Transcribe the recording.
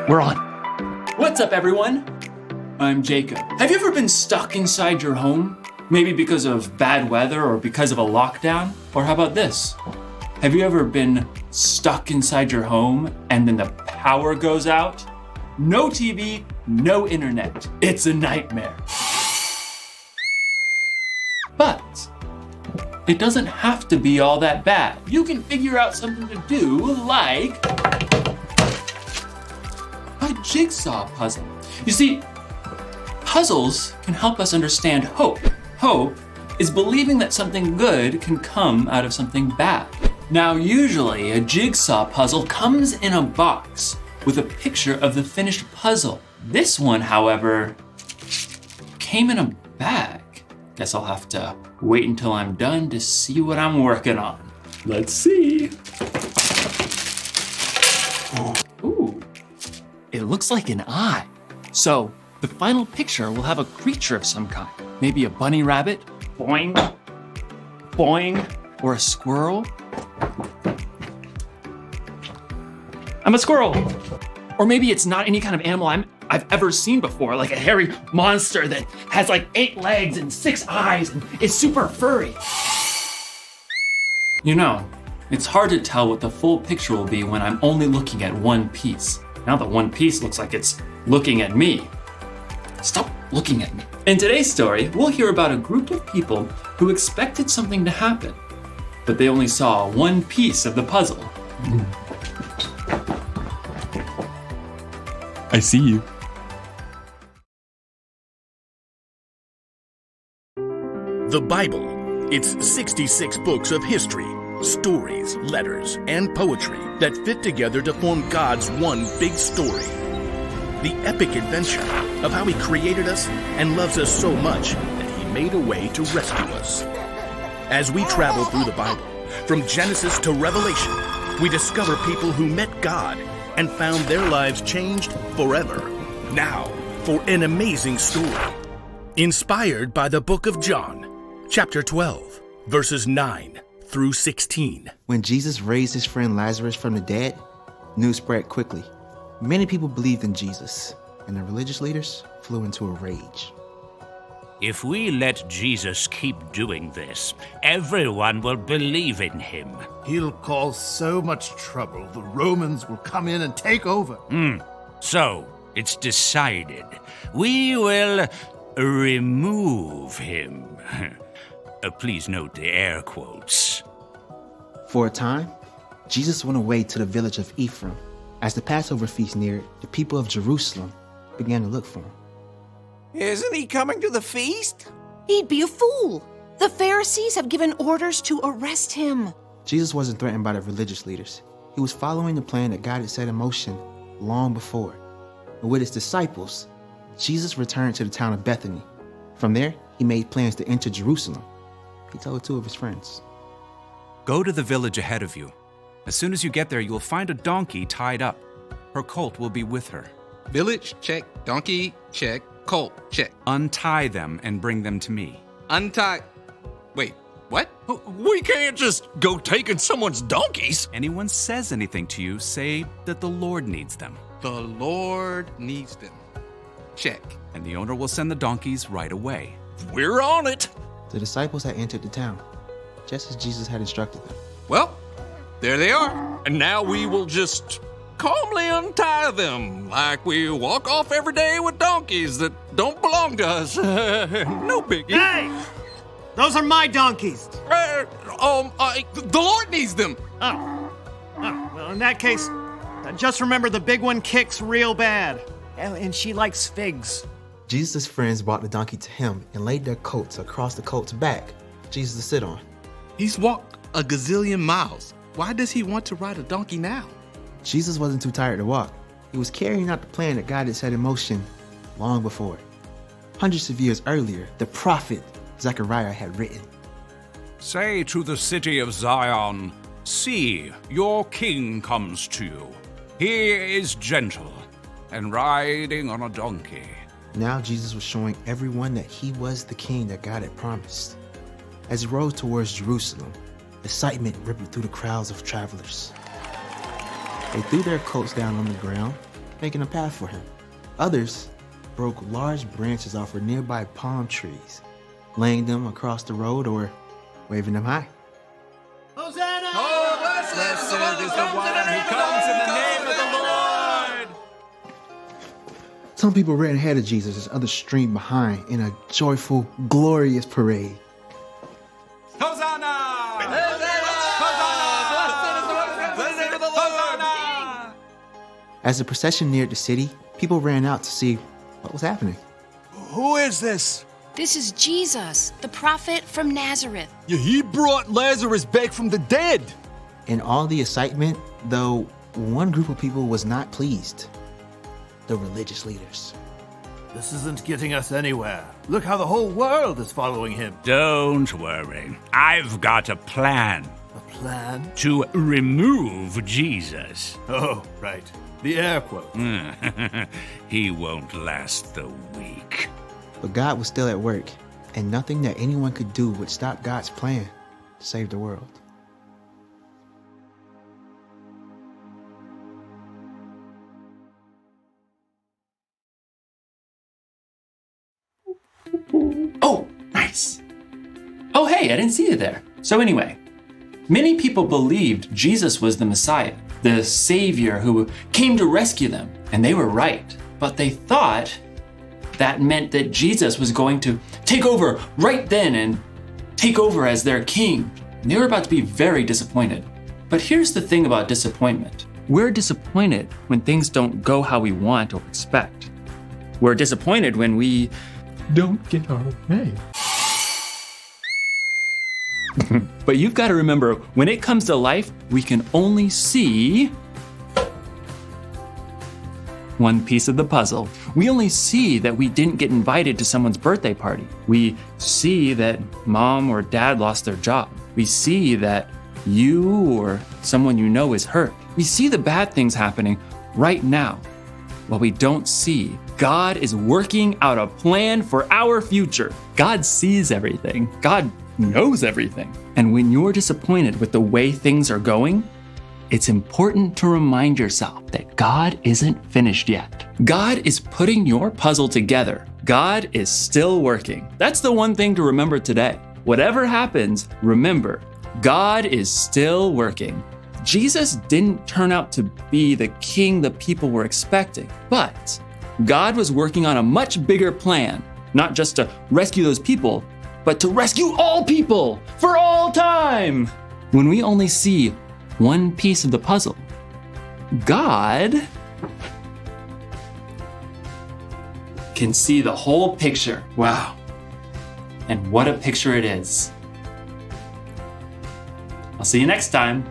We're on. What's up, everyone? I'm Jacob. Have you ever been stuck inside your home? Maybe because of bad weather or because of a lockdown? Or how about this? Have you ever been stuck inside your home and then the power goes out? No TV, no internet. It's a nightmare. But it doesn't have to be all that bad. You can figure out something to do like a jigsaw puzzle. You see, puzzles can help us understand hope. Hope is believing that something good can come out of something bad. Now, usually a jigsaw puzzle comes in a box with a picture of the finished puzzle. This one, however, came in a bag. Guess I'll have to wait until I'm done to see what I'm working on. Let's see. Ooh, it looks like an eye. So the final picture will have a creature of some kind. Maybe a bunny rabbit, boing, boing, or a squirrel. I'm a squirrel. Or maybe it's not any kind of animal I've ever seen before, like a hairy monster that has like 8 legs and 6 eyes and is super furry. You know, it's hard to tell what the full picture will be when I'm only looking at one piece. Now the one piece looks like it's looking at me. Stop looking at me. In today's story, we'll hear about a group of people who expected something to happen, but they only saw one piece of the puzzle. I see you. The Bible. It's 66 books of history, stories, letters, and poetry that fit together to form God's one big story. The epic adventure of how He created us and loves us so much that He made a way to rescue us. As we travel through the Bible, from Genesis to Revelation, we discover people who met God and found their lives changed forever. Now, for an amazing story. Inspired by the book of John, chapter 12, verses 9 through 16. When Jesus raised his friend Lazarus from the dead, news spread quickly. Many people believed in Jesus, and the religious leaders flew into a rage. If we let Jesus keep doing this, everyone will believe in him. He'll cause so much trouble, the Romans will come in and take over. So, it's decided. We will remove him. Please note the air quotes. For a time, Jesus went away to the village of Ephraim. As the Passover feast neared, the people of Jerusalem began to look for him. Isn't he coming to the feast? He'd be a fool. The Pharisees have given orders to arrest him. Jesus wasn't threatened by the religious leaders. He was following the plan that God had set in motion long before. And with his disciples, Jesus returned to the town of Bethany. From there, he made plans to enter Jerusalem. He told 2 of his friends. Go to the village ahead of you. As soon as you get there, you will find a donkey tied up. Her colt will be with her. Village, check. Donkey, check. Colt, check. Untie them and bring them to me. Untie. Wait, what? We can't just go taking someone's donkeys. Anyone says anything to you, say that the Lord needs them. The Lord needs them. Check. And the owner will send the donkeys right away. We're on it. The disciples had entered the town, just as Jesus had instructed them. Well, there they are. And now we will just calmly untie them like we walk off every day with donkeys that don't belong to us. No biggie. Hey! Those are my donkeys. The Lord needs them. Oh, well, in that case, just remember the big one kicks real bad. And she likes figs. Jesus' friends brought the donkey to him and laid their coats across the colt's back for Jesus to sit on. He's walked a gazillion miles. Why does he want to ride a donkey now? Jesus wasn't too tired to walk. He was carrying out the plan that God had set in motion long before. Hundreds of years earlier, the prophet Zechariah had written, Say to the city of Zion, see, your king comes to you. He is gentle and riding on a donkey. Now Jesus was showing everyone that he was the king that God had promised. As he rode towards Jerusalem, excitement rippled through the crowds of travelers. They threw their coats down on the ground making a path for him. Others broke large branches off of nearby palm trees, laying them across the road or waving them high. Hosanna! Oh, blessed is the one who comes in the name of the Lord! Some people ran ahead of Jesus as others streamed behind in a joyful, glorious parade. Hosanna! Hosanna! As the procession neared the city, people ran out to see what was happening. Who is this? This is Jesus, the prophet from Nazareth. Yeah, he brought Lazarus back from the dead. In all the excitement, though, one group of people was not pleased. The religious leaders. This isn't getting us anywhere. Look how the whole world is following him. Don't worry. I've got a plan. A plan? To remove Jesus. Oh, right. The air quote. He won't last the week. But God was still at work, and nothing that anyone could do would stop God's plan to save the world. Oh, nice. Oh, hey, I didn't see you there. So anyway, many people believed Jesus was the Messiah, the Savior who came to rescue them, and they were right. But they thought that meant that Jesus was going to take over right then and take over as their king. And they were about to be very disappointed. But here's the thing about disappointment. We're disappointed when things don't go how we want or expect. We're disappointed when we don't get our way. But you've got to remember, when it comes to life, we can only see one piece of the puzzle. We only see that we didn't get invited to someone's birthday party. We see that mom or dad lost their job. We see that you or someone you know is hurt. We see the bad things happening right now. What we don't see, God is working out a plan for our future. God sees everything. God knows everything. And when you're disappointed with the way things are going, it's important to remind yourself that God isn't finished yet. God is putting your puzzle together. God is still working. That's the one thing to remember today. Whatever happens, remember, God is still working. Jesus didn't turn out to be the king the people were expecting, but God was working on a much bigger plan, not just to rescue those people, but to rescue all people for all time. When we only see one piece of the puzzle, God can see the whole picture. Wow. And what a picture it is. I'll see you next time.